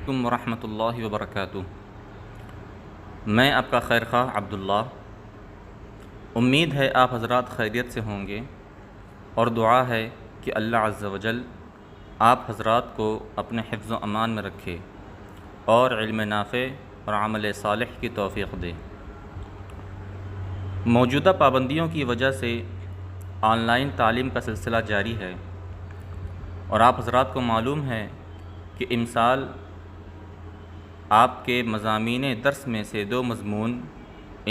علیکم ورحمۃ اللہ وبرکاتہ۔ میں آپ کا خیر خواہ عبداللہ۔ امید ہے آپ حضرات خیریت سے ہوں گے، اور دعا ہے کہ اللہ عز و جل آپ حضرات کو اپنے حفظ و امان میں رکھے اور علم نافع اور عمل صالح کی توفیق دے۔ موجودہ پابندیوں کی وجہ سے آن لائن تعلیم کا سلسلہ جاری ہے، اور آپ حضرات کو معلوم ہے کہ امسال آپ کے مضامین درس میں سے 2 مضمون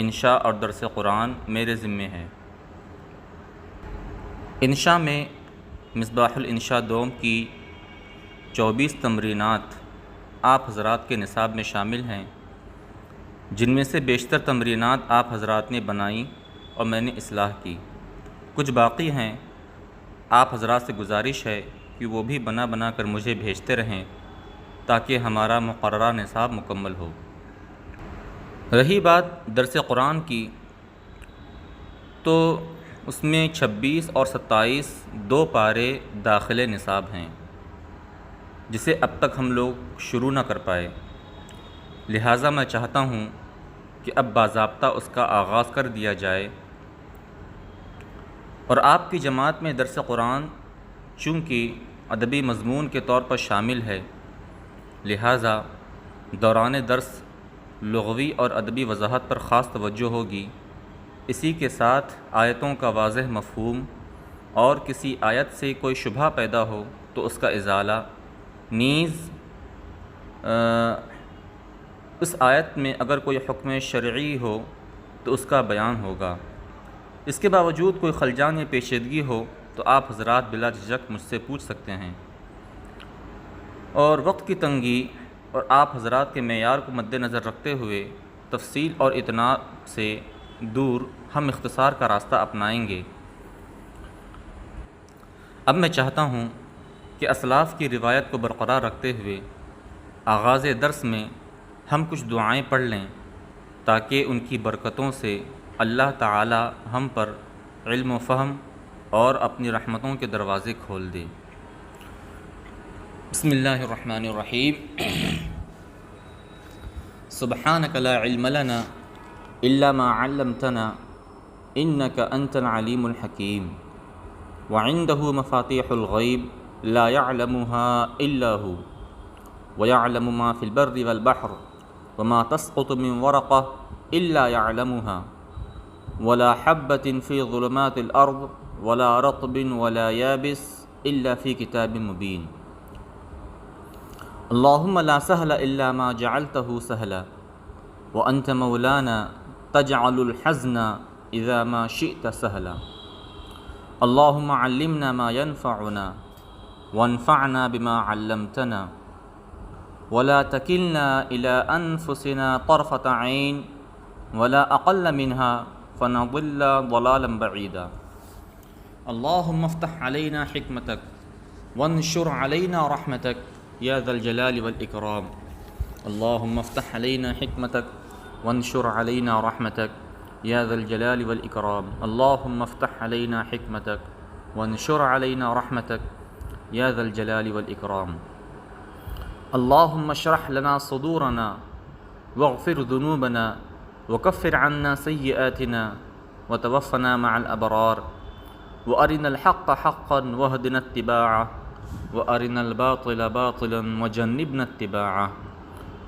انشاء اور درس قرآن میرے ذمے ہے۔ انشاء میں مصباح الانشاء دوم کی 24 تمرینات آپ حضرات کے نصاب میں شامل ہیں، جن میں سے بیشتر تمرینات آپ حضرات نے بنائیں اور میں نے اصلاح کی۔ کچھ باقی ہیں، آپ حضرات سے گزارش ہے کہ وہ بھی بنا کر مجھے بھیجتے رہیں تاکہ ہمارا مقررہ نصاب مکمل ہو۔ رہی بات درس قرآن کی، تو اس میں 26 اور 27 2 پارے داخل نصاب ہیں، جسے اب تک ہم لوگ شروع نہ کر پائے، لہٰذا میں چاہتا ہوں کہ اب باضابطہ اس کا آغاز کر دیا جائے۔ اور آپ کی جماعت میں درس قرآن چونکہ ادبی مضمون کے طور پر شامل ہے، لہٰذا دوران درس لغوی اور ادبی وضاحت پر خاص توجہ ہوگی۔ اسی کے ساتھ آیتوں کا واضح مفہوم، اور کسی آیت سے کوئی شبہ پیدا ہو تو اس کا ازالہ، نیز اس آیت میں اگر کوئی حکم شرعی ہو تو اس کا بیان ہوگا۔ اس کے باوجود کوئی خلجان یا پیچیدگی ہو تو آپ حضرات بلا جھجک مجھ سے پوچھ سکتے ہیں، اور وقت کی تنگی اور آپ حضرات کے معیار کو مد نظر رکھتے ہوئے تفصیل اور اتناع سے دور ہم اختصار کا راستہ اپنائیں گے۔ اب میں چاہتا ہوں کہ اسلاف کی روایت کو برقرار رکھتے ہوئے آغاز درس میں ہم کچھ دعائیں پڑھ لیں، تاکہ ان کی برکتوں سے اللہ تعالی ہم پر علم و فہم اور اپنی رحمتوں کے دروازے کھول دے۔ بسم اللہ الرحمن الرحیم۔ سبحانک لا علم لنا الا ما علمتنا انک انت العلیم الحکیم، وعنده مفاتیح الغیب لا يعلمها الا هو، ويعلم ما في البر والبحر وما تسقط من ورقة الا يعلمها، ولا حبة في ظلمات الارض ولا رطب ولا يابس الا في كتاب مبين۔ اللهم لا سهل الا ما جعلته سهلا، وانت مولانا تجعل الحزن اذا ما شئت سهلا۔ اللهم علمنا ما ينفعنا وانفعنا بما علمتنا، ولا تكلنا الى انفسنا طرفة عين ولا اقل منها فنضل ضلالا بعيدا۔ اللهم افتح علينا حكمتك وانشر علينا رحمتك يا ذا الجلال والإكرام۔ اللهم افتح علينا حكمتك وانشر علينا رحمتك يا ذا الجلال والإكرام۔ اللهم افتح علينا حكمتك وانشر علينا رحمتك يا ذا الجلال والإكرام۔ اللهم اشرح لنا صدورنا واغفر ذنوبنا وكفر عنا سيئاتنا وتوفنا مع الأبرار، وأرنا الحق حقا واهدنا اتباعه، وأرنا الباطل باطلا وجنبنا اتباعه،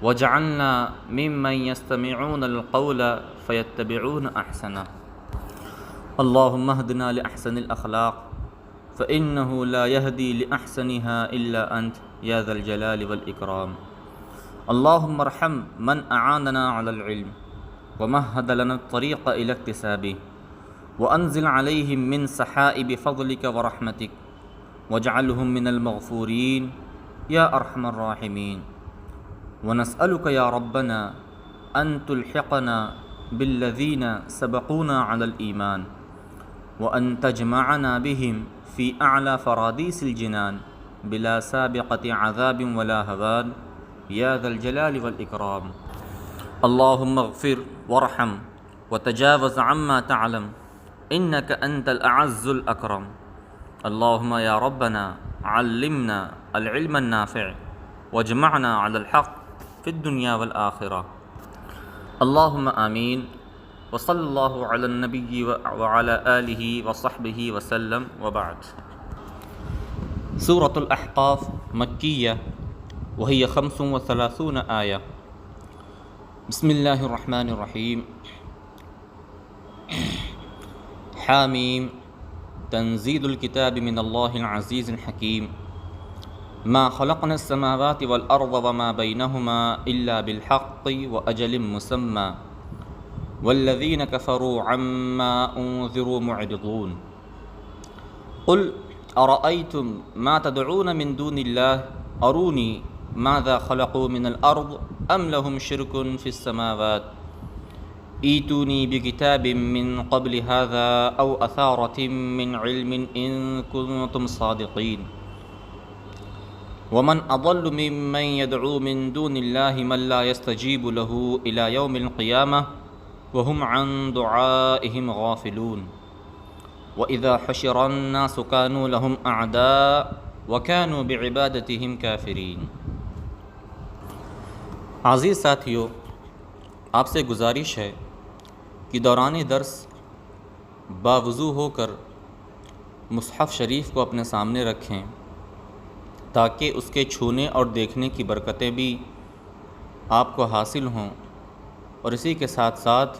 واجعلنا ممن يستمعون القول فيتبعون أحسنه۔ اللهم اهدنا لأحسن الأخلاق فإنه لا يهدي لأحسنها إلا أنت يا ذا الجلال والإكرام۔ اللهم ارحم من أعاننا على العلم ومهد لنا الطريق إلى اكتسابه، وأنزل عليهم من سحائب فضلك ورحمتك، واجعلهم من المغفورين يا أرحم الراحمين۔ ونسألك يا ربنا أن تلحقنا بالذين سبقونا على الإيمان، وأن تجمعنا بهم في أعلى فراديس الجنان بلا سابقة عذاب ولا هوان يا ذا الجلال والإكرام۔ اللهم اغفر وارحم وتجاوز عما تعلم إنك أنت الأعز الأكرم۔ اللهم يا ربنا علمنا العلم النافع واجمعنا على الحق في الدنيا والآخرة. اللهم آمين. وصلی اللہ علی النبی وعلی آلہ وصحبہ وسلم وبعد. سورۃ الاحقاف مکیہ وہی 35 آیہ. بسم اللہ الرحمن الرحیم. حامیم تنزیل الکتاب من اللہ العزیز الحکیم. ما خلقنا السماوات والارض وما بینہما الا بالحق واجل مسمى والذین کفروا عما انذروا معرضون. قل ارأيتم ما تدعون من دون الله اروني ماذا خلقوا من الارض ام لهم شرك في السماوات ایتونی بکتاب من قبل هذا او اثارة من علم ان کنتم صادقین. ومن اضل ممن يدعو من دون الله من لا يستجيب له الى يوم القيامة وهم عن دعائهم غافلون. وإذا حشر الناس كانوا لهم أعداء وكانوا بعبادتهم كافرين. عزیز ساتھیو، آپ سے گزارش ہے کہ دوران درس باوضو ہو کر مصحف شریف کو اپنے سامنے رکھیں تاکہ اس کے چھونے اور دیکھنے کی برکتیں بھی آپ کو حاصل ہوں، اور اسی کے ساتھ ساتھ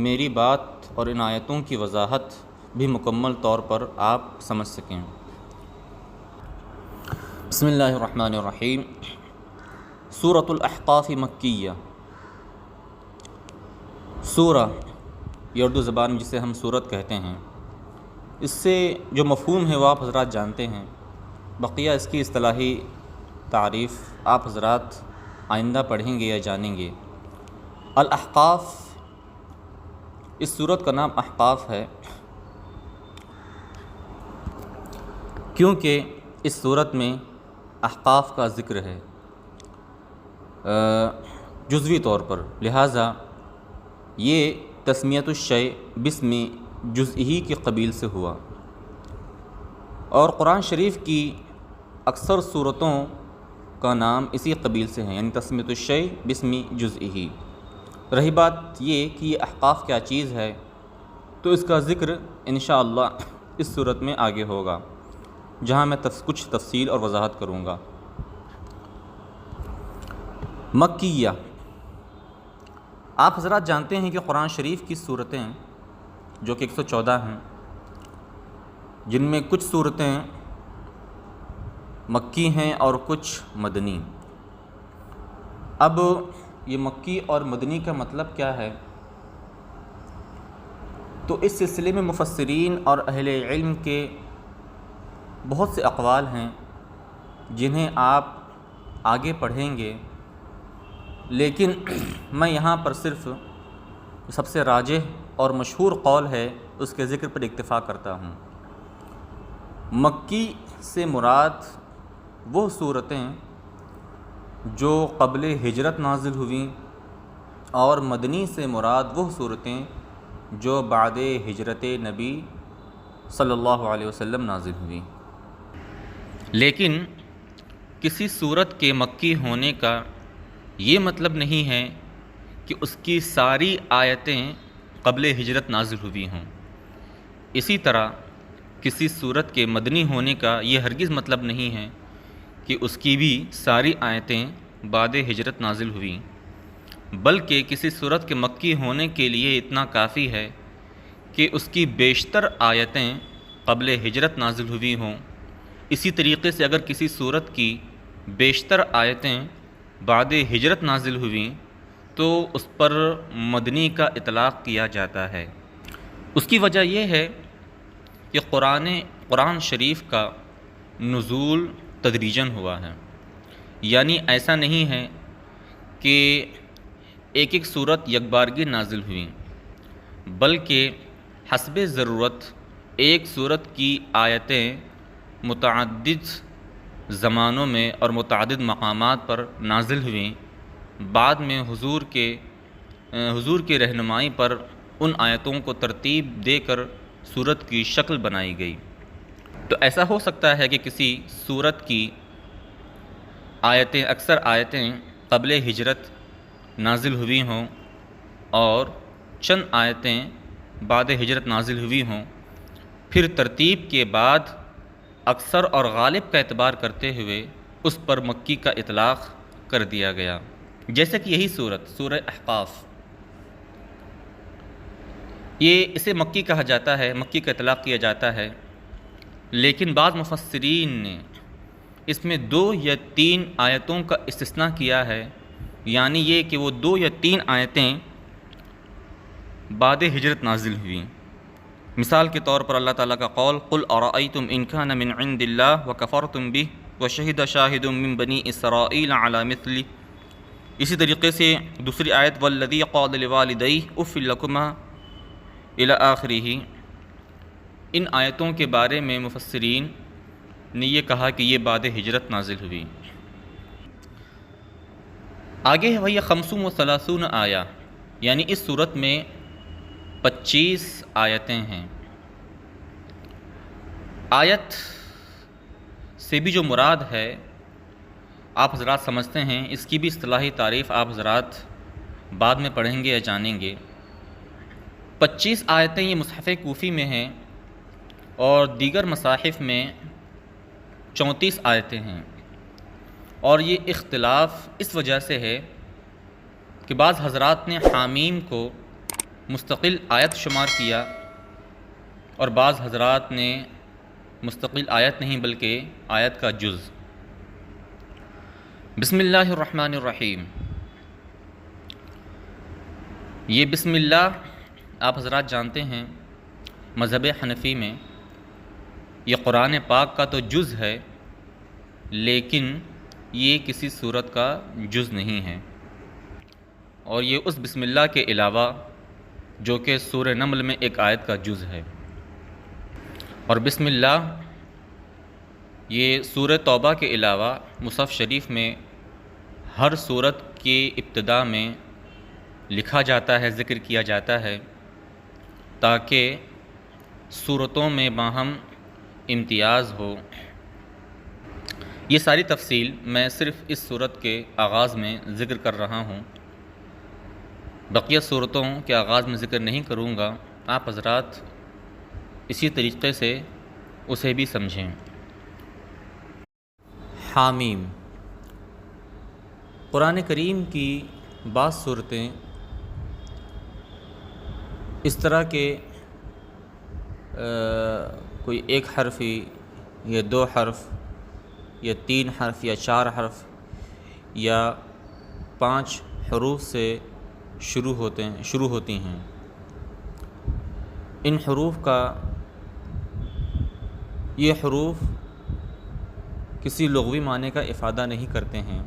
میری بات اور ان آیتوں کی وضاحت بھی مکمل طور پر آپ سمجھ سکیں. بسم اللہ الرحمن الرحیم. سورۃ الاحقاف مکیہ. سورہ یہ اردو زبان میں جسے ہم سورت کہتے ہیں، اس سے جو مفہوم ہے وہ آپ حضرات جانتے ہیں. بقیہ اس کی اصطلاحی تعریف آپ حضرات آئندہ پڑھیں گے یا جانیں گے. الاحقاف، اس سورت کا نام احقاف ہے کیونکہ اس سورت میں احقاف کا ذکر ہے جزوی طور پر، لہٰذا یہ تسمیت الشیء باسم جزئی کی قبیل سے ہوا. اور قرآن شریف کی اکثر صورتوں کا نام اسی قبیل سے ہیں، یعنی تسمیت الشیء باسم جزئی. رہی بات یہ کہ یہ احقاف کیا چیز ہے، تو اس کا ذکر انشاءاللہ اس صورت میں آگے ہوگا، جہاں میں کچھ تفصیل اور وضاحت کروں گا. مکیہ، آپ حضرات جانتے ہیں کہ قرآن شریف کی صورتیں جو کہ 114 ہیں، جن میں کچھ صورتیں مکی ہیں اور کچھ مدنی. اب یہ مکی اور مدنی کا مطلب کیا ہے؟ تو اس سلسلے میں مفسرین اور اہل علم کے بہت سے اقوال ہیں جنہیں آپ آگے پڑھیں گے، لیکن میں یہاں پر صرف سب سے راجح اور مشہور قول ہے اس کے ذکر پر اکتفا کرتا ہوں. مکی سے مراد وہ صورتیں جو قبل ہجرت نازل ہوئیں، اور مدنی سے مراد وہ صورتیں جو بعد ہجرت نبی صلی اللہ علیہ وسلم نازل ہوئیں. لیکن کسی صورت کے مکی ہونے کا یہ مطلب نہیں ہے کہ اس کی ساری آیتیں قبل ہجرت نازل ہوئی ہوں. اسی طرح کسی صورت کے مدنی ہونے کا یہ ہرگز مطلب نہیں ہے کہ اس کی بھی ساری آیتیں بعد ہجرت نازل ہوئیں، بلکہ کسی صورت کے مکی ہونے کے لیے اتنا کافی ہے کہ اس کی بیشتر آیتیں قبل ہجرت نازل ہوئی ہوں. اسی طریقے سے اگر کسی صورت کی بیشتر آیتیں بعد ہجرت نازل ہوئیں تو اس پر مدنی کا اطلاق کیا جاتا ہے. اس کی وجہ یہ ہے کہ قرآن شریف کا نزول تدریجاً ہوا ہے، یعنی ایسا نہیں ہے کہ ایک ایک صورت یکبارگی نازل ہوئی، بلکہ حسب ضرورت ایک صورت کی آیتیں متعدد زمانوں میں اور متعدد مقامات پر نازل ہوئیں. بعد میں حضور کی رہنمائی پر ان آیتوں کو ترتیب دے کر صورت کی شکل بنائی گئی. تو ایسا ہو سکتا ہے کہ کسی صورت کی اکثر آیتیں قبل ہجرت نازل ہوئی ہوں اور چند آیتیں بعد ہجرت نازل ہوئی ہوں، پھر ترتیب کے بعد اکثر اور غالب کا اعتبار کرتے ہوئے اس پر مکی کا اطلاق کر دیا گیا، جیسے کہ یہی سورہ احقاف، یہ اسے مکی کہا جاتا ہے، مکی کا اطلاق کیا جاتا ہے، لیکن بعض مفسرین نے اس میں 2 یا 3 آیتوں کا استثناء کیا ہے، یعنی یہ کہ وہ 2 یا 3 آیتیں بعد ہجرت نازل ہوئیں۔ مثال کے طور پر اللہ تعالیٰ کا قول قُلْ أَرَأَيْتُمْ إِنْ كَانَ مِنْ عِنْدِ اللَّهِ وَكَفَرْتُمْ بِهِ وَشَهِدَ شَاهِدٌ مِّن بَنِي إِسْرَائِيلَ عَلَى مِثْلِهِ۔ اسی طریقے سے دوسری آیت وَالَّذِي قَالَ لِوَالِدَيْهِ أُفٍّ لَكُمَا إِلَى آخِرِهِ۔ ان آیتوں کے بارے میں مفسرین نے یہ کہا کہ یہ بعد ہجرت نازل ہوئی۔ آگے ہے وہی 35 آیہ، یعنی اس صورت میں 25 آیتیں ہیں۔ آیت سے بھی جو مراد ہے آپ حضرات سمجھتے ہیں، اس کی بھی اصطلاحی تعریف آپ حضرات بعد میں پڑھیں گے یا جانیں گے۔ 25 آیتیں یہ مصحف کوفی میں ہیں اور دیگر مصاحف میں 34 آیتیں ہیں، اور یہ اختلاف اس وجہ سے ہے کہ بعض حضرات نے حامیم کو مستقل آیت شمار کیا اور بعض حضرات نے مستقل آیت نہیں بلکہ آیت کا جز۔ بسم اللہ الرحمن الرحیم، یہ بسم اللہ آپ حضرات جانتے ہیں مذہب حنفی میں یہ قرآن پاک کا تو جز ہے، لیکن یہ کسی سورت کا جز نہیں ہے، اور یہ اس بسم اللہ کے علاوہ جو کہ سورہ نمل میں ایک آیت کا جز ہے۔ اور بسم اللہ یہ سورہ توبہ کے علاوہ مصحف شریف میں ہر سورت کی ابتدا میں لکھا جاتا ہے، ذکر کیا جاتا ہے، تاکہ سورتوں میں باہم امتیاز ہو۔ یہ ساری تفصیل میں صرف اس سورت کے آغاز میں ذکر کر رہا ہوں، بقیہ صورتوں کے آغاز میں ذکر نہیں کروں گا، آپ حضرات اسی طریقے سے اسے بھی سمجھیں۔ حامیم، قرآن کریم کی بعض صورتیں اس طرح کے کوئی ایک حرف یا 2 حرف یا 3 حرف یا 4 حرف یا 5 حروف سے شروع ہوتی ہیں۔ ان حروف کا یہ حروف کسی لغوی معنی کا افادہ نہیں کرتے ہیں،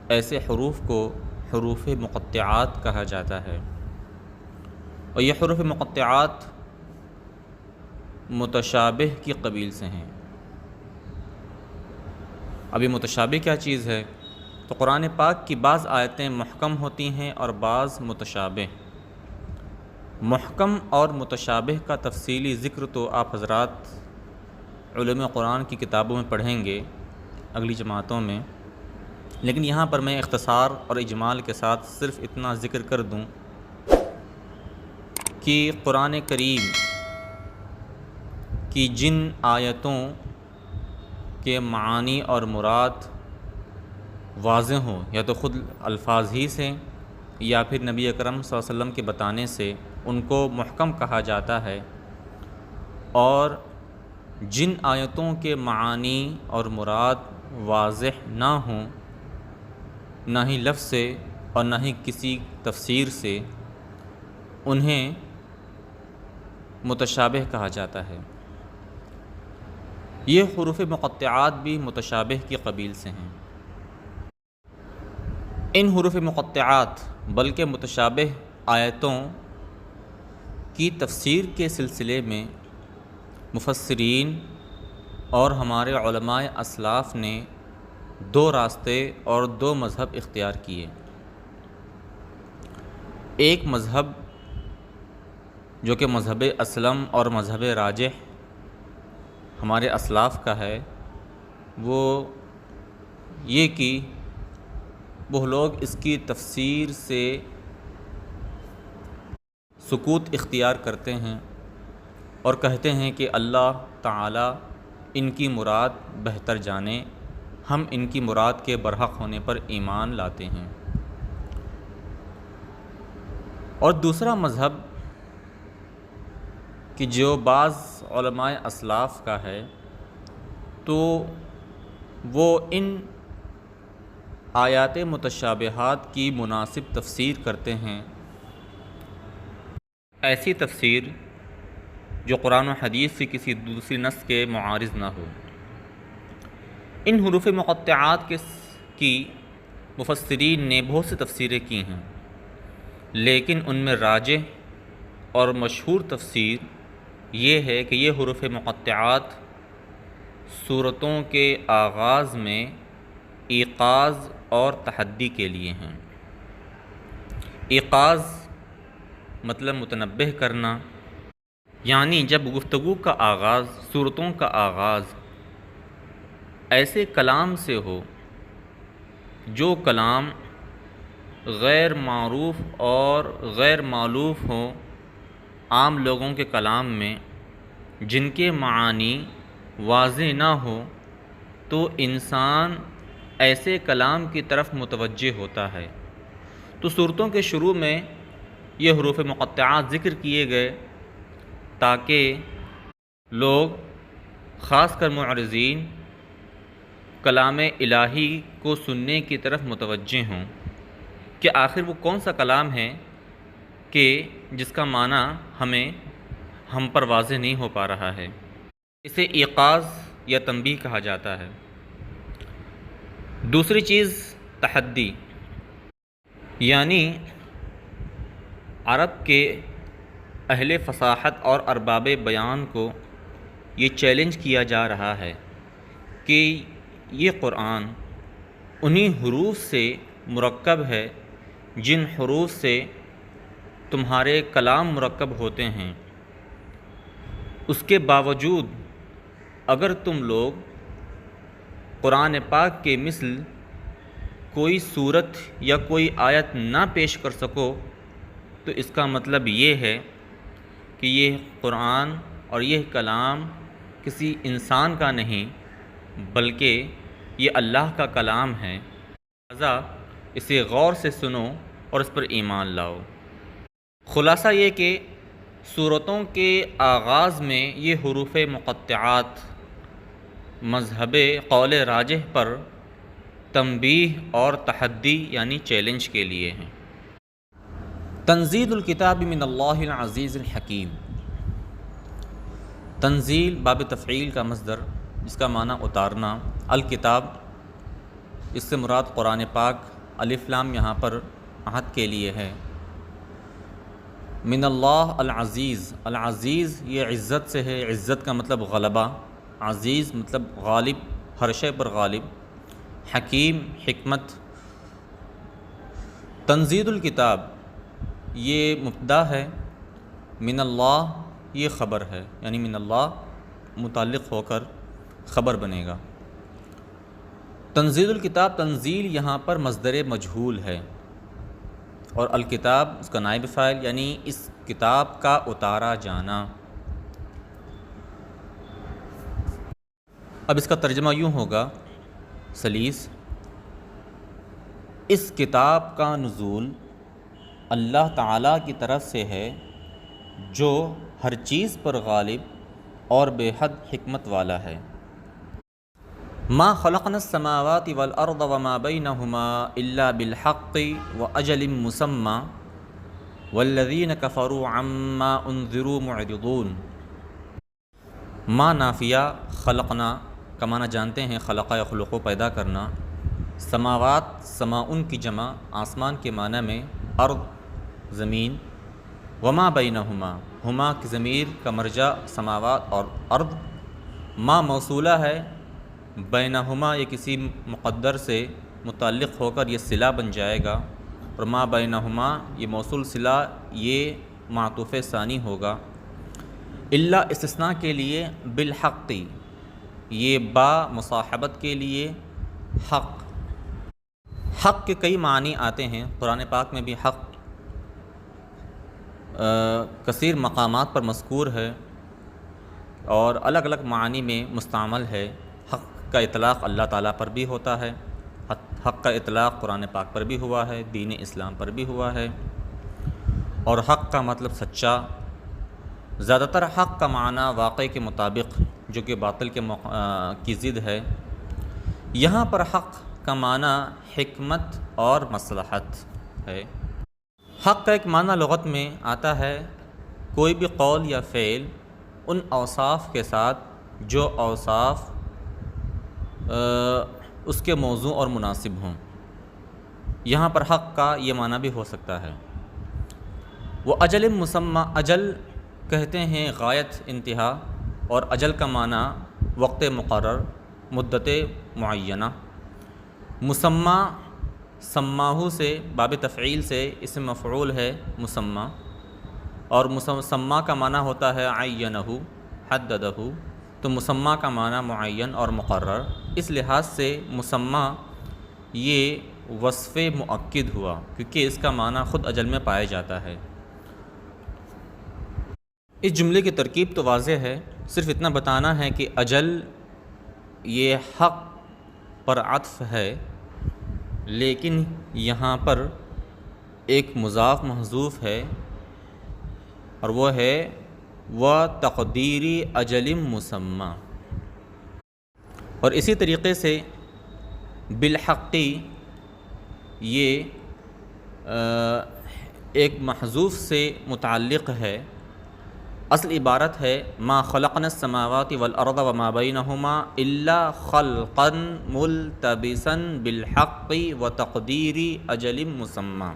ایسے حروف کو حروف مقطعات کہا جاتا ہے، اور یہ حروف مقطعات متشابہ کی قبیل سے ہیں۔ اب یہ متشابہ کیا چیز ہے؟ تو قرآن پاک کی بعض آیتیں محکم ہوتی ہیں اور بعض متشابہ۔ محکم اور متشابہ کا تفصیلی ذکر تو آپ حضرات علوم قرآن کی کتابوں میں پڑھیں گے اگلی جماعتوں میں، لیکن یہاں پر میں اختصار اور اجمال کے ساتھ صرف اتنا ذکر کر دوں کہ قرآن کریم کی جن آیتوں کے معانی اور مراد واضح ہوں، یا تو خود الفاظ ہی سے یا پھر نبی اکرم صلی اللہ علیہ وسلم کے بتانے سے، ان کو محکم کہا جاتا ہے، اور جن آیتوں کے معانی اور مراد واضح نہ ہوں، نہ ہی لفظ سے اور نہ ہی کسی تفسیر سے، انہیں متشابہ کہا جاتا ہے۔ یہ حروف مقطعات بھی متشابہ کی قبیل سے ہیں۔ ان حروف مقطعات بلکہ متشابہ آیتوں کی تفسیر کے سلسلے میں مفسرین اور ہمارے علماء اسلاف نے 2 راستے اور 2 مذہب اختیار کیے۔ ایک مذہب جو کہ مذہب اسلم اور مذہب راجح ہمارے اسلاف کا ہے، وہ یہ کہ وہ لوگ اس کی تفسیر سے سکوت اختیار کرتے ہیں اور کہتے ہیں کہ اللہ تعالیٰ ان کی مراد بہتر جانے، ہم ان کی مراد کے برحق ہونے پر ایمان لاتے ہیں۔ اور دوسرا مذہب کہ جو بعض علماء اسلاف کا ہے، تو وہ ان آیات متشابہات کی مناسب تفسیر کرتے ہیں، ایسی تفسیر جو قرآن و حدیث سے کسی دوسری نص کے معارض نہ ہو۔ ان حروف مقطعات کی مفسرین نے بہت سی تفسیریں کی ہیں، لیکن ان میں راجح اور مشہور تفسیر یہ ہے کہ یہ حروف مقطعات سورتوں کے آغاز میں ایقاظ اور تحدی کے لیے ہیں۔ ایقاظ مطلب متنبہ کرنا، یعنی جب گفتگو کا آغاز، سورتوں کا آغاز ایسے کلام سے ہو جو کلام غیر معروف اور غیر مألوف ہو عام لوگوں کے کلام میں، جن کے معانی واضح نہ ہو، تو انسان ایسے کلام کی طرف متوجہ ہوتا ہے۔ تو سورتوں کے شروع میں یہ حروف مقطعات ذکر کیے گئے تاکہ لوگ، خاص کر معرضین، کلام الہی کو سننے کی طرف متوجہ ہوں کہ آخر وہ کون سا کلام ہے کہ جس کا معنی ہم پر واضح نہیں ہو پا رہا ہے۔ اسے ایقاظ یا تنبیہ کہا جاتا ہے۔ دوسری چیز تحدی، یعنی عرب کے اہل فصاحت اور ارباب بیان کو یہ چیلنج کیا جا رہا ہے کہ یہ قرآن انہی حروف سے مرکب ہے جن حروف سے تمہارے کلام مرکب ہوتے ہیں، اس کے باوجود اگر تم لوگ قرآن پاک کے مثل کوئی صورت یا کوئی آیت نہ پیش کر سکو، تو اس کا مطلب یہ ہے کہ یہ قرآن اور یہ کلام کسی انسان کا نہیں بلکہ یہ اللہ کا کلام ہے، لہذا اسے غور سے سنو اور اس پر ایمان لاؤ۔ خلاصہ یہ کہ سورتوں کے آغاز میں یہ حروف مقطعات مذہب قول راجح پر تنبیہ اور تحدی یعنی چیلنج کے لیے ہیں۔ تنزیل الکتاب من اللہ العزیز الحکیم۔ تنزیل باب تفعیل کا مصدر، جس کا معنی اتارنا، الکتاب اس سے مراد قرآن پاک، الف لام یہاں پر عہد کے لیے ہے۔ من اللہ العزیز، العزیز یہ عزت سے ہے، عزت کا مطلب غلبہ، عزیز مطلب غالب، ہر شے پر غالب، حکیم حکمت۔ تنزیل الکتاب یہ مبتدا ہے، من اللہ یہ خبر ہے، یعنی من اللہ متعلق ہو کر خبر بنے گا۔ تنزیل الکتاب، تنزیل یہاں پر مصدر مجہول ہے، اور الکتاب اس کا نائب فاعل، یعنی اس کتاب کا اتارا جانا۔ اب اس کا ترجمہ یوں ہوگا سلیس، اس کتاب کا نزول اللہ تعالیٰ کی طرف سے ہے جو ہر چیز پر غالب اور بے حد حکمت والا ہے۔ ما خلقنا السماوات والارض وما بينهما الا بالحق واجل مسمى والذين كفروا عما انذروا معرضون۔ ما نافیہ، خلقنا کا معنی جانتے ہیں، خلقہ یخلق کو پیدا کرنا، سماوات سماؤن کی جمع آسمان کے معنی میں، ارض زمین، وما بینہما ہما کی ضمیر کا مرجع سماوات اور ارض، ما موصولہ ہے، بینہما یہ کسی مقدر سے متعلق ہو کر یہ صلہ بن جائے گا، اور ما بینہما یہ موصول صلہ یہ معطوف ثانی ہوگا۔ الا استثناء کے لیے، بالحق یہ با مصاحبت کے لیے، حق حق کے کئی معنی آتے ہیں، قرآن پاک میں بھی حق کثیر مقامات پر مذکور ہے اور الگ الگ معنی میں مستعمل ہے۔ حق کا اطلاق اللہ تعالیٰ پر بھی ہوتا ہے، حق کا اطلاق قرآن پاک پر بھی ہوا ہے، دین اسلام پر بھی ہوا ہے، اور حق کا مطلب سچا۔ زیادہ تر حق کا معنی واقعے کے مطابق، جو کہ باطل کی ضد ہے۔ یہاں پر حق کا معنی حکمت اور مصلحت ہے۔ حق کا ایک معنی لغت میں آتا ہے کوئی بھی قول یا فعل ان اوصاف کے ساتھ جو اوصاف اس کے موضوع اور مناسب ہوں۔ یہاں پر حق کا یہ معنی بھی ہو سکتا ہے۔ وہ اجل مسمى، اجل کہتے ہیں غایت، انتہا، اور اجل کا معنی وقت مقرر، مدت معینہ۔ مسمى سماہو سے باب تفعیل سے اسم مفعول ہے مسمى، اور مسمى کا معنی ہوتا ہے عینہ، حددہ، تو مسمى کا معنی معین اور مقرر۔ اس لحاظ سے مسمى یہ وصف مؤکد ہوا کیونکہ اس کا معنی خود اجل میں پایا جاتا ہے۔ اس جملے کی ترکیب تو واضح ہے، صرف اتنا بتانا ہے کہ اجل یہ حق پر عطف ہے، لیکن یہاں پر ایک مضاف محذوف ہے، اور وہ ہے وَتَقْدِيرِ أَجَلٍ مُّسَمًّى۔ اور اسی طریقے سے بالحقی یہ ایک محذوف سے متعلق ہے۔ اصل عبارت ہے ما خلقنا السماوات والارض وما بینہما الا خلقا ملتبسا بالحق وتقدیر اجل مسمى۔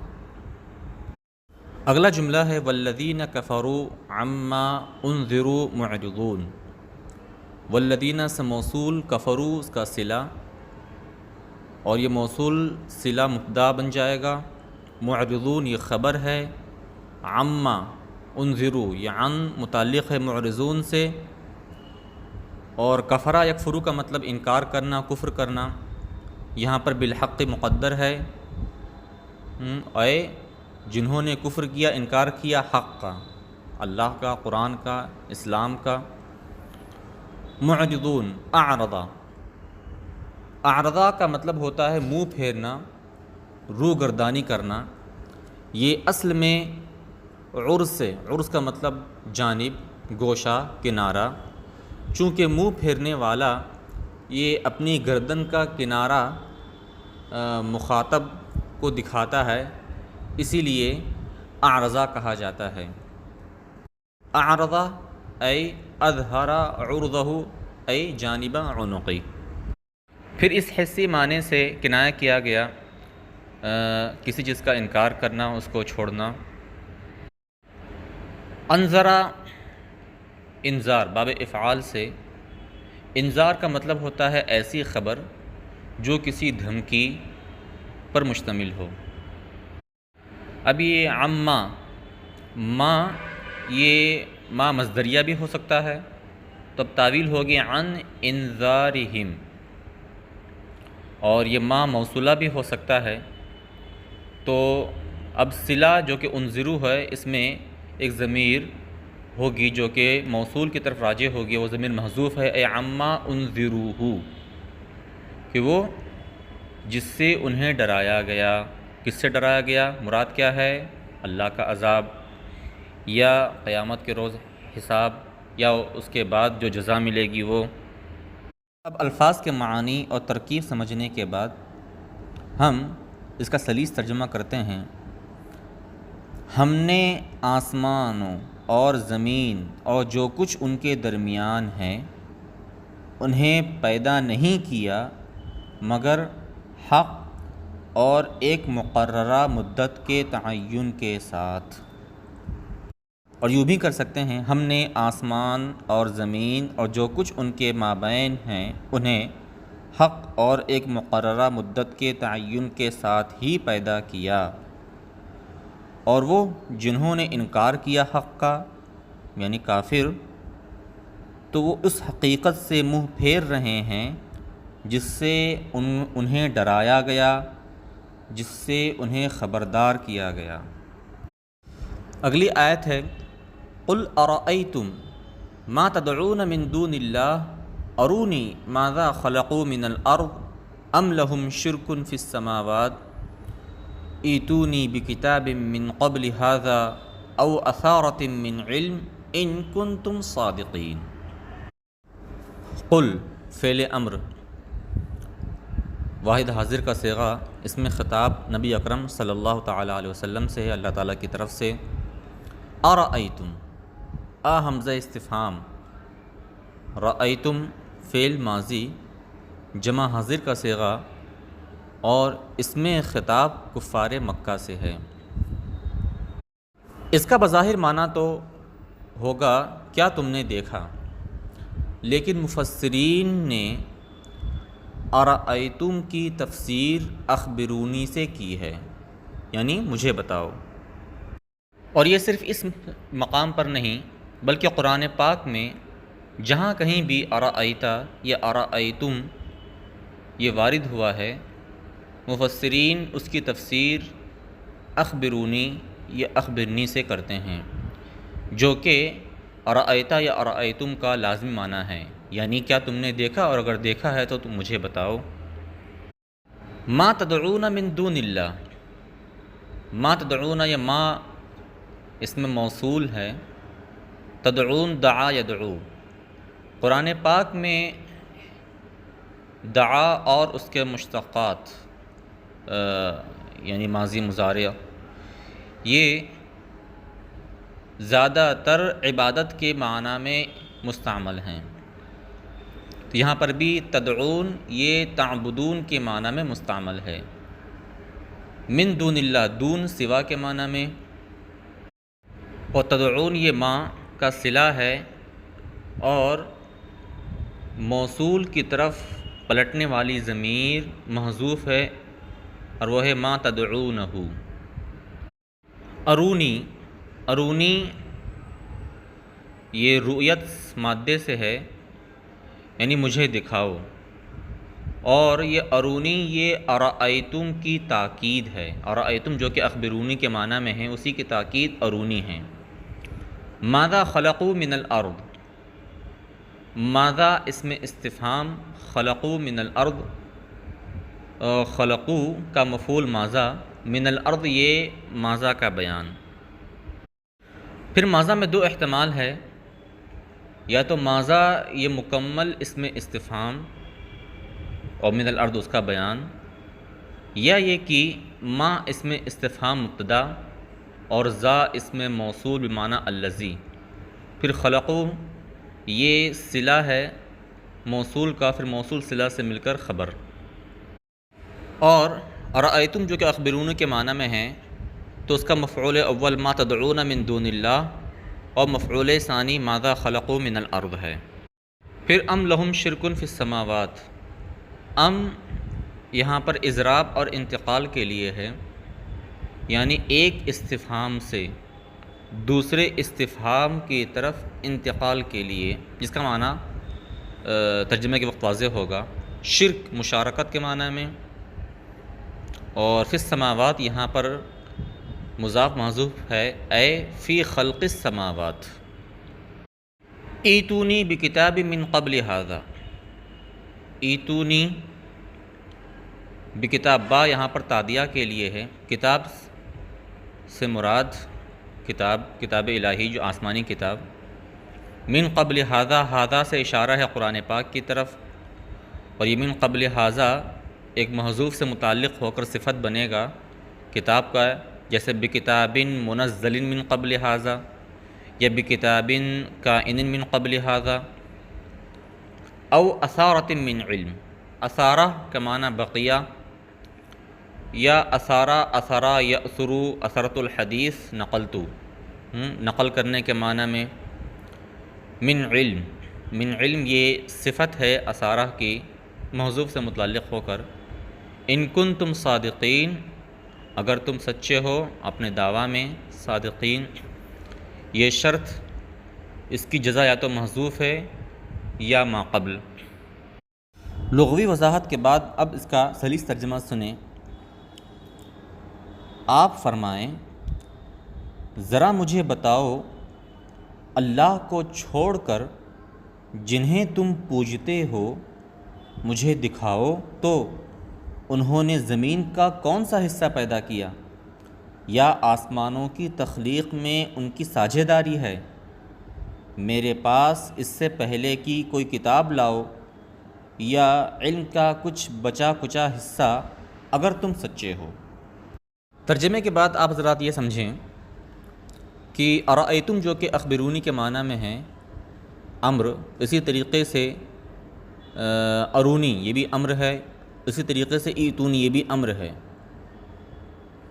اگلا جملہ ہے والذین کفروا عما انذروا معرضون۔ والذین سے موصول، کفروا اس کا صلہ، اور یہ موصول صلہ مبتدا بن جائے گا، معرضون یہ خبر ہے، عما انذروا یہ عن متعلق ہے معرضون سے، اور کفرا یکفرو کا مطلب انکار کرنا، کفر کرنا، یہاں پر بالحق مقدر ہے، اے جنہوں نے کفر کیا، انکار کیا حق کا، اللہ کا، قرآن کا، اسلام کا۔ معرضون اعرضا، اعرضا کا مطلب ہوتا ہے منہ پھیرنا، رو گردانی کرنا۔ یہ اصل میں عرض سے، عرض کا مطلب جانب، گوشہ، کنارہ، چونکہ منہ پھیرنے والا یہ اپنی گردن کا کنارہ مخاطب کو دکھاتا ہے، اسی لیے اعرضا کہا جاتا ہے۔ اعرضا ای اظہر عرضہ ای جانب عنقی۔ پھر اس حصی معنی سے کنایہ کیا گیا کسی چیز کا انکار کرنا، اس کو چھوڑنا۔ انذرا انذار باب افعال سے، انذار کا مطلب ہوتا ہے ایسی خبر جو کسی دھمکی پر مشتمل ہو۔ اب یہ عما، ما یہ ما مصدریہ بھی ہو سکتا ہے، تو اب تعویل ہوگی عن انذارہم، اور یہ ما موصولہ بھی ہو سکتا ہے۔ تو اب صلہ جو کہ انذرو ہے، اس میں ایک ضمیر ہوگی جو کہ موصول کی طرف راجع ہوگی، وہ ضمیر محذوف ہے، اے عما انذروہ، کہ وہ جس سے انہیں ڈرایا گیا۔ کس سے ڈرایا گیا؟ مراد کیا ہے؟ اللہ کا عذاب، یا قیامت کے روز حساب، یا اس کے بعد جو جزا ملے گی وہ۔ اب الفاظ کے معانی اور ترکیب سمجھنے کے بعد ہم اس کا سلیس ترجمہ کرتے ہیں۔ ہم نے آسمانوں اور زمین اور جو کچھ ان کے درمیان ہیں انہیں پیدا نہیں کیا مگر حق اور ایک مقررہ مدت کے تعین کے ساتھ۔ اور یوں بھی کر سکتے ہیں ہم نے آسمان اور زمین اور جو کچھ ان کے مابین ہیں انہیں حق اور ایک مقررہ مدت کے تعین کے ساتھ ہی پیدا کیا، اور وہ جنہوں نے انکار کیا حق کا یعنی کافر، تو وہ اس حقیقت سے منہ پھیر رہے ہیں جس سے انہیں ڈرایا گیا، جس سے انہیں خبردار کیا گیا۔ اگلی آیت ہے قل ارأیتم ما تدعون من دون اللہ ارونی ماذا خلقوا من الارض ام لهم شرک فی السماوات ایتونی بکتاب من قبل هذا او اثارۃ من علم ان کنتم صادقین۔ قل فعل امر واحد حاضر کا صیغہ، اس میں خطاب نبی اکرم صلی اللہ تعالیٰ علیہ وسلم سے ہے، اللہ تعالیٰ کی طرف سے۔ ارأیتم حمزہ استفہام، رأیتم فعل ماضی جمع حاضر کا صیغہ، اور اس میں خطاب کفار مکہ سے ہے۔ اس کا بظاہر معنی تو ہوگا کیا تم نے دیکھا، لیکن مفسرین نے ارأیتم کی تفسیر اخبرونی سے کی ہے، یعنی مجھے بتاؤ۔ اور یہ صرف اس مقام پر نہیں بلکہ قرآن پاک میں جہاں کہیں بھی ارأیتا یا ارأیتم یہ وارد ہوا ہے، مفسرین اس کی تفسیر اخبرونی یا اخبرنی سے کرتے ہیں، جو کہ ارأیتا یا ارأیتم کا لازمی معنی ہے، یعنی کیا تم نے دیکھا، اور اگر دیکھا ہے تو تم مجھے بتاؤ۔ ما تدعون من دون اللہ، ما تدعون یا ما اس میں موصول ہے، تدعون دعا یدعو۔ قرآن پاک میں دعا اور اس کے مشتقات یعنی ماضی مضارع یہ زیادہ تر عبادت کے معنی میں مستعمل ہیں، تو یہاں پر بھی تدعون یہ تعبدون کے معنی میں مستعمل ہے۔ من دون اللہ دون سوا کے معنی میں، اور تدعون یہ ما کا صلہ ہے اور موصول کی طرف پلٹنے والی ضمیر محذوف ہے، اور وہ ہے ما تدعونہ۔ ارونی، ارونی یہ رؤیت مادے سے ہے، یعنی مجھے دکھاؤ، اور یہ ارونی یہ ارأیتم کی تاکید ہے، ارأیتم جو کہ اخبرونی کے معنی میں ہے اسی کی تاکید ارونی ہے۔ ماذا خلقوا من الارض، ماذا اس میں استفہام، خلقوا من الارض، خلقوا کا مفعول ماذا، من الارض یہ ماذا کا بیان۔ پھر ماذا میں دو احتمال ہے، یا تو ماذا یہ مکمل اس میں استفہام اور من الارض اس کا بیان، یا یہ کہ ما اس میں استفہام مبتدا اور ذا اس میں موصول بمعنی الذی، پھر خلقو یہ صلہ ہے موصول کا، پھر موصول صلہ سے مل کر خبر، اور ارأیتم جو کہ اخبرون کے معنی میں ہیں تو اس کا مفعول اول ما تدعون من دون اللہ اور مفعول ثانی ماذا خلقوا من الارض ہے۔ پھر ام لہم شرک فی السماوات، ام یہاں پر اضراب اور انتقال کے لیے ہے، یعنی ایک استفہام سے دوسرے استفہام کی طرف انتقال کے لیے، جس کا معنی ترجمے کے وقت واضح ہوگا، شرک مشارکت کے معنی میں، اور فی السماوات یہاں پر مضاف محذوف ہے، اے فی خلق السماوات۔ ایتونی بکتاب من قبل ھذا، ایتونی بکتاب، با یہاں پر تادیہ کے لیے ہے، کتاب سے مراد کتاب الہی جو آسمانی کتاب، من قبل ھذا، ھذا سے اشارہ ہے قرآن پاک کی طرف، اور یہ من قبل ھذا ایک محذوف سے متعلق ہو کر صفت بنے گا کتاب کا، جیسے بکتاب منزل من قبل ھذا یا بکتاب کائن من قبل ھذا، او اثارۃ من علم، اثارہ کا معنی بقیہ، یا اثارہ اثرا یأثرو اثرت الحدیث نقلتو، نقل کرنے کے معنی میں، من علم، من علم یہ صفت ہے اثارہ کی محذوف سے متعلق ہو کر، ان کنتم صادقین، اگر تم سچے ہو اپنے دعویٰ میں، صادقین یہ شرط، اس کی جزا یا تو محذوف ہے یا ما قبل۔ لغوی وضاحت کے بعد اب اس کا سلیس ترجمہ سنیں۔ آپ فرمائیں ذرا مجھے بتاؤ اللہ کو چھوڑ کر جنہیں تم پوجتے ہو مجھے دکھاؤ تو انہوں نے زمین کا کون سا حصہ پیدا کیا یا آسمانوں کی تخلیق میں ان کی ساجھیداری ہے؟ میرے پاس اس سے پہلے کی کوئی کتاب لاؤ یا علم کا کچھ بچا کچا حصہ اگر تم سچے ہو۔ ترجمے کے بعد آپ حضرات یہ سمجھیں کہ ارأیتم جو کہ اخبرونی کے معنی میں ہے امر، اسی طریقے سے ارونی یہ بھی امر ہے، اسی طریقے سے ایتونی یہ بھی امر ہے۔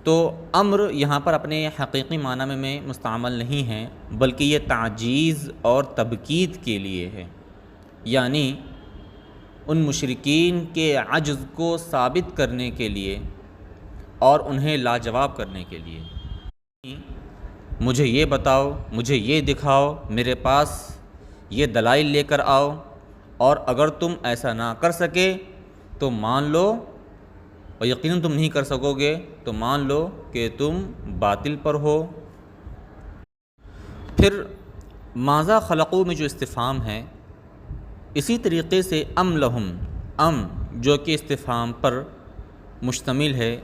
تو امر یہاں پر اپنے حقیقی معنی میں مستعمل نہیں ہے، بلکہ یہ تعجیز اور تبکید کے لیے ہے، یعنی ان مشرکین کے عجز کو ثابت کرنے کے لیے اور انہیں لاجواب کرنے کے لیے۔ مجھے یہ بتاؤ، مجھے یہ دکھاؤ، میرے پاس یہ دلائل لے کر آؤ، اور اگر تم ایسا نہ کر سکے تو مان لو، اور یقیناً تم نہیں کر سکو گے تو مان لو کہ تم باطل پر ہو۔ پھر ماذا خلقو میں جو استفہام ہے، اسی طریقے سے ام لہم، ام جو کہ استفہام پر مشتمل ہے،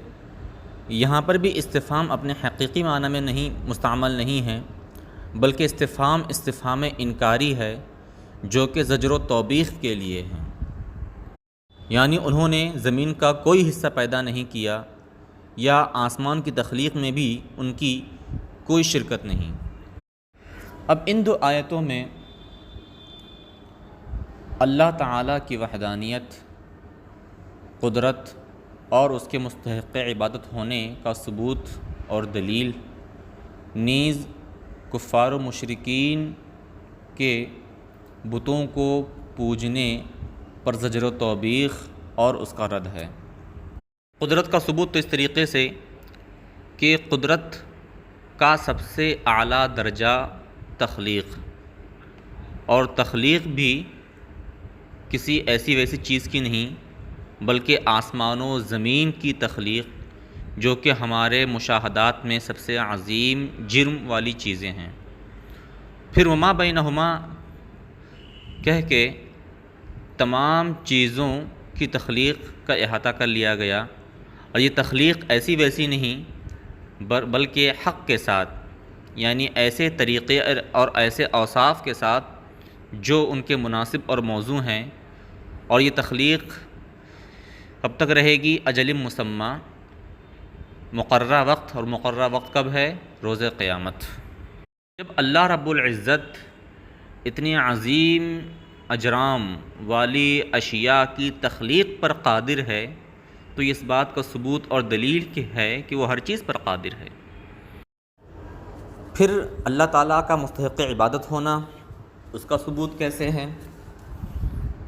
یہاں پر بھی استفہام اپنے حقیقی معنی میں نہیں مستعمل نہیں ہے، بلکہ استفہام انکاری ہے جو کہ زجر و توبیخ کے لیے ہے، یعنی انہوں نے زمین کا کوئی حصہ پیدا نہیں کیا یا آسمان کی تخلیق میں بھی ان کی کوئی شرکت نہیں۔ اب ان دو آیتوں میں اللہ تعالیٰ کی وحدانیت، قدرت اور اس کے مستحق عبادت ہونے کا ثبوت اور دلیل، نیز کفار و مشرکین کے بتوں کو پوجنے پر زجر و توبیخ اور اس کا رد ہے۔ قدرت کا ثبوت تو اس طریقے سے کہ قدرت کا سب سے اعلیٰ درجہ تخلیق، اور تخلیق بھی کسی ایسی ویسی چیز کی نہیں بلکہ آسمان و زمین کی تخلیق، جو کہ ہمارے مشاہدات میں سب سے عظیم جرم والی چیزیں ہیں۔ پھر وما بینہما کہہ کے تمام چیزوں کی تخلیق کا احاطہ کر لیا گیا، اور یہ تخلیق ایسی ویسی نہیں بلکہ حق کے ساتھ، یعنی ایسے طریقے اور ایسے اوصاف کے ساتھ جو ان کے مناسب اور موزوں ہیں، اور یہ تخلیق کب تک رہے گی؟ اجل مسمى، مقررہ وقت، اور مقررہ وقت کب ہے؟ روز قیامت۔ جب اللہ رب العزت اتنی عظیم اجرام والی اشیاء کی تخلیق پر قادر ہے تو اس بات کا ثبوت اور دلیل ہے کہ وہ ہر چیز پر قادر ہے۔ پھر اللہ تعالیٰ کا مستحق عبادت ہونا، اس کا ثبوت کیسے ہے؟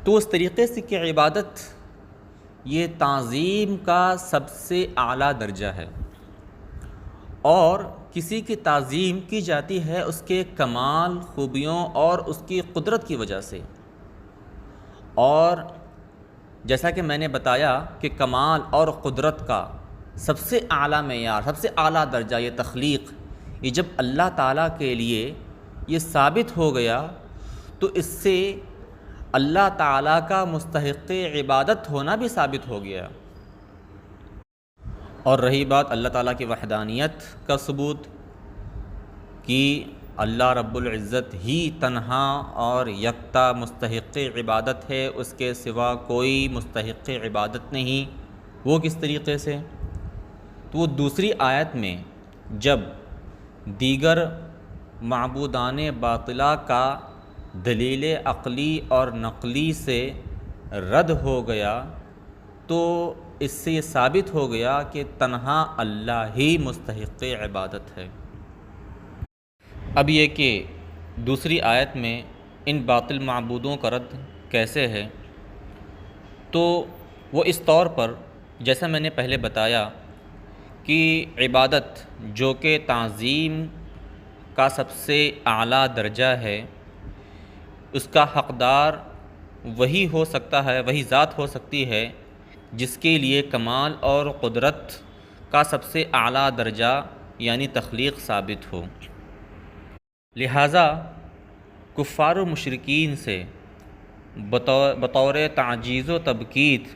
تو اس طریقے سے کہ عبادت یہ تعظیم کا سب سے اعلیٰ درجہ ہے، اور کسی کی تعظیم کی جاتی ہے اس کے کمال، خوبیوں اور اس کی قدرت کی وجہ سے، اور جیسا کہ میں نے بتایا کہ کمال اور قدرت کا سب سے اعلیٰ معیار، سب سے اعلیٰ درجہ یہ تخلیق، یہ جب اللہ تعالیٰ کے لیے یہ ثابت ہو گیا تو اس سے اللہ تعالیٰ کا مستحق عبادت ہونا بھی ثابت ہو گیا۔ اور رہی بات اللہ تعالیٰ کی وحدانیت کا ثبوت کہ اللہ رب العزت ہی تنہا اور یکتا مستحق عبادت ہے، اس کے سوا کوئی مستحق عبادت نہیں۔ وہ کس طریقے سے؟ تو وہ دوسری آیت میں جب دیگر معبودان باطلہ کا دلیل عقلی اور نقلی سے رد ہو گیا تو اس سے یہ ثابت ہو گیا کہ تنہا اللہ ہی مستحق عبادت ہے۔ اب یہ کہ دوسری آیت میں ان باطل معبودوں کا رد کیسے ہے، تو وہ اس طور پر جیسا میں نے پہلے بتایا کہ عبادت جو کہ تعظیم کا سب سے اعلیٰ درجہ ہے، اس کا حقدار وہی ہو سکتا ہے، وہی ذات ہو سکتی ہے جس کے لیے کمال اور قدرت کا سب سے اعلیٰ درجہ یعنی تخلیق ثابت ہو۔ لہٰذا کفار و مشرکین سے بطور تعجیز و تبکیت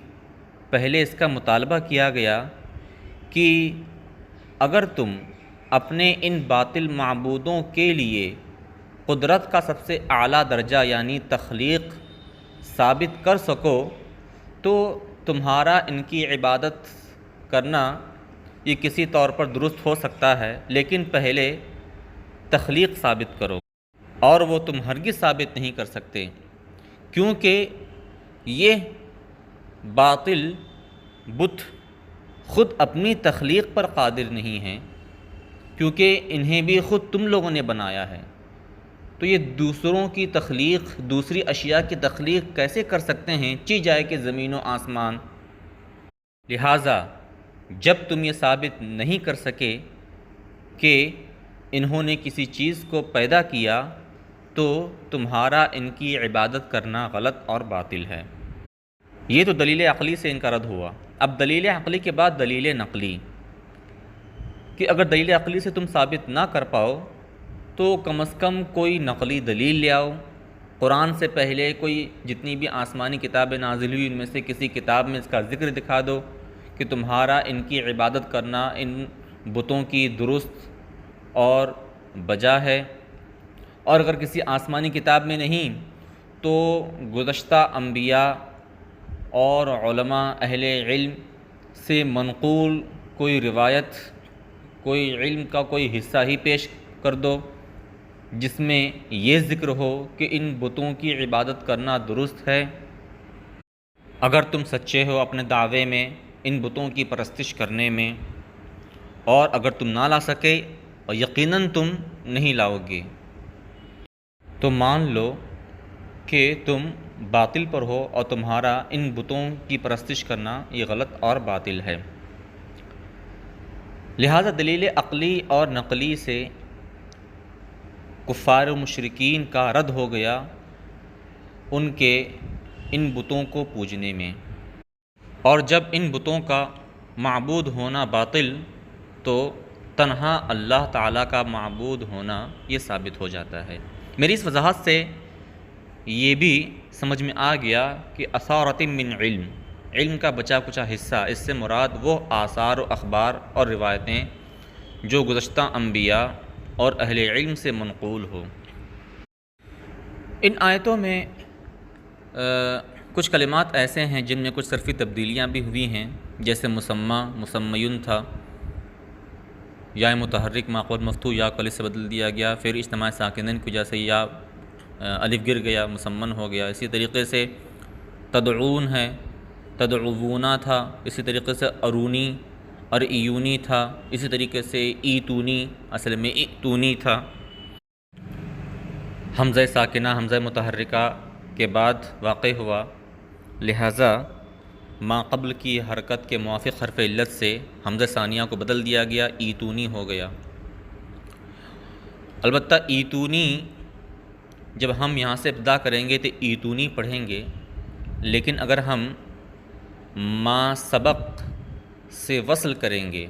پہلے اس کا مطالبہ کیا گیا کہ اگر تم اپنے ان باطل معبودوں کے لیے قدرت کا سب سے اعلیٰ درجہ یعنی تخلیق ثابت کر سکو تو تمہارا ان کی عبادت کرنا یہ کسی طور پر درست ہو سکتا ہے، لیکن پہلے تخلیق ثابت کرو، اور وہ تم ہرگز ثابت نہیں کر سکتے، کیونکہ یہ باطل بت خود اپنی تخلیق پر قادر نہیں ہیں، کیونکہ انہیں بھی خود تم لوگوں نے بنایا ہے، تو یہ دوسروں کی تخلیق، دوسری اشیاء کی تخلیق کیسے کر سکتے ہیں، چی جائے کہ زمین و آسمان۔ لہٰذا جب تم یہ ثابت نہیں کر سکے کہ انہوں نے کسی چیز کو پیدا کیا تو تمہارا ان کی عبادت کرنا غلط اور باطل ہے۔ یہ تو دلیل عقلی سے ان کا رد ہوا۔ اب دلیل عقلی کے بعد دلیل نقلی، کہ اگر دلیل عقلی سے تم ثابت نہ کر پاؤ تو کم از کم کوئی نقلی دلیل لے آؤ۔ قرآن سے پہلے کوئی جتنی بھی آسمانی کتابیں نازل ہوئی ان میں سے کسی کتاب میں اس کا ذکر دکھا دو کہ تمہارا ان کی عبادت کرنا ان بتوں کی درست اور بجا ہے، اور اگر کسی آسمانی کتاب میں نہیں تو گزشتہ انبیاء اور علماء اہل علم سے منقول کوئی روایت، کوئی علم کا کوئی حصہ ہی پیش کر دو جس میں یہ ذکر ہو کہ ان بتوں کی عبادت کرنا درست ہے۔ اگر تم سچے ہو اپنے دعوے میں ان بتوں کی پرستش کرنے میں، اور اگر تم نہ لا سکے اور یقیناً تم نہیں لاؤ گے، تو مان لو کہ تم باطل پر ہو اور تمہارا ان بتوں کی پرستش کرنا یہ غلط اور باطل ہے۔ لہذا دلیل عقلی اور نقلی سے کفار و مشرکین کا رد ہو گیا ان کے ان بتوں کو پوجنے میں، اور جب ان بتوں کا معبود ہونا باطل تو تنہا اللہ تعالیٰ کا معبود ہونا یہ ثابت ہو جاتا ہے۔ میری اس وضاحت سے یہ بھی سمجھ میں آ گیا کہ اثارۃ من علم، علم کا بچا کچا حصہ، اس سے مراد وہ آثار و اخبار اور روایتیں جو گزشتہ انبیاء اور اہل علم سے منقول ہو۔ ان آیتوں میں کچھ کلمات ایسے ہیں جن میں کچھ صرفی تبدیلیاں بھی ہوئی ہیں، جیسے مسمى مسميٌ تھا، یا متحرک ماقبل مفتوح یا کو الف سے بدل دیا گیا، پھر اجتماع ساکنین کی وجہ سے یا الف گر گیا مسمن ہو گیا۔ اسی طریقے سے تدعون ہے، تدعوونا تھا، اسی طریقے سے ارونی اور ایونی تھا، اسی طریقے سے ایتونی اصل میں ایتونی تھا۔ حمزہ ساکنہ حمزہ متحرکہ کے بعد واقع ہوا، لہٰذا ما قبل کی حرکت کے موافق حرف علت سے حمزہ ثانیہ کو بدل دیا گیا، ایتونی ہو گیا۔ البتہ ایتونی جب ہم یہاں سے ابتدا کریں گے تو ایتونی پڑھیں گے، لیکن اگر ہم ما سبق سے وصل کریں گے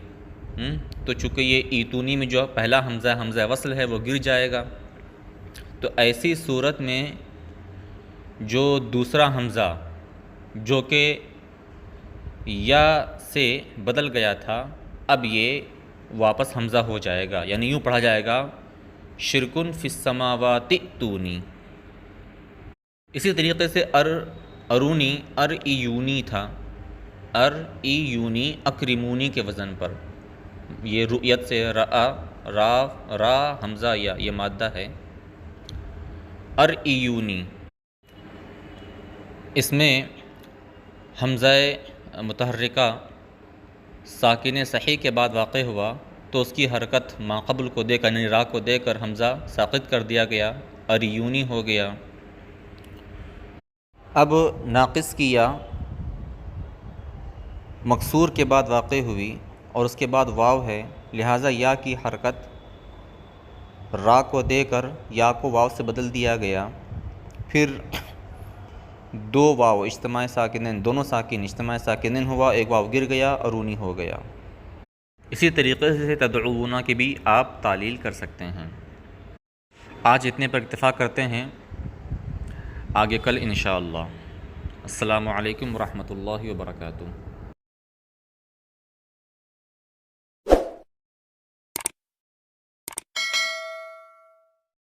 تو چونکہ یہ ایتونی میں جو پہلا حمزہ وصل ہے وہ گر جائے گا، تو ایسی صورت میں جو دوسرا حمزہ جو کہ یا سے بدل گیا تھا اب یہ واپس حمزہ ہو جائے گا، یعنی یوں پڑھا جائے گا شرکن فی السماوات ائتونی۔ اسی طریقے سے ارونی ایونی تھا، ایونی اکرمونی کے وزن پر، یہ رؤیت سے را حمزہ یا یہ مادہ ہے، ایونی۔ اس میں حمزہ متحرکہ ساکن صحیح کے بعد واقع ہوا تو اس کی حرکت ما قبل کو دے کر، یعنی را کو دے کر حمزہ ساقط کر دیا گیا، اریونی ہو گیا۔ اب ناقص کی یا مکسور کے بعد واقع ہوئی اور اس کے بعد واو ہے، لہٰذا یا کی حرکت را کو دے کر یا کو واو سے بدل دیا گیا، پھر دو واو اجتماع ساکنین، دونوں ساکن اجتماع ساکنین ہوا، ایک واو گر گیا، ارونی ہو گیا۔ اسی طریقے سے تدعونا کی بھی آپ تعلیل کر سکتے ہیں۔ آج اتنے پر اکتفا کرتے ہیں، آگے کل انشاءاللہ۔ السلام علیکم ورحمۃ اللہ وبرکاتہ۔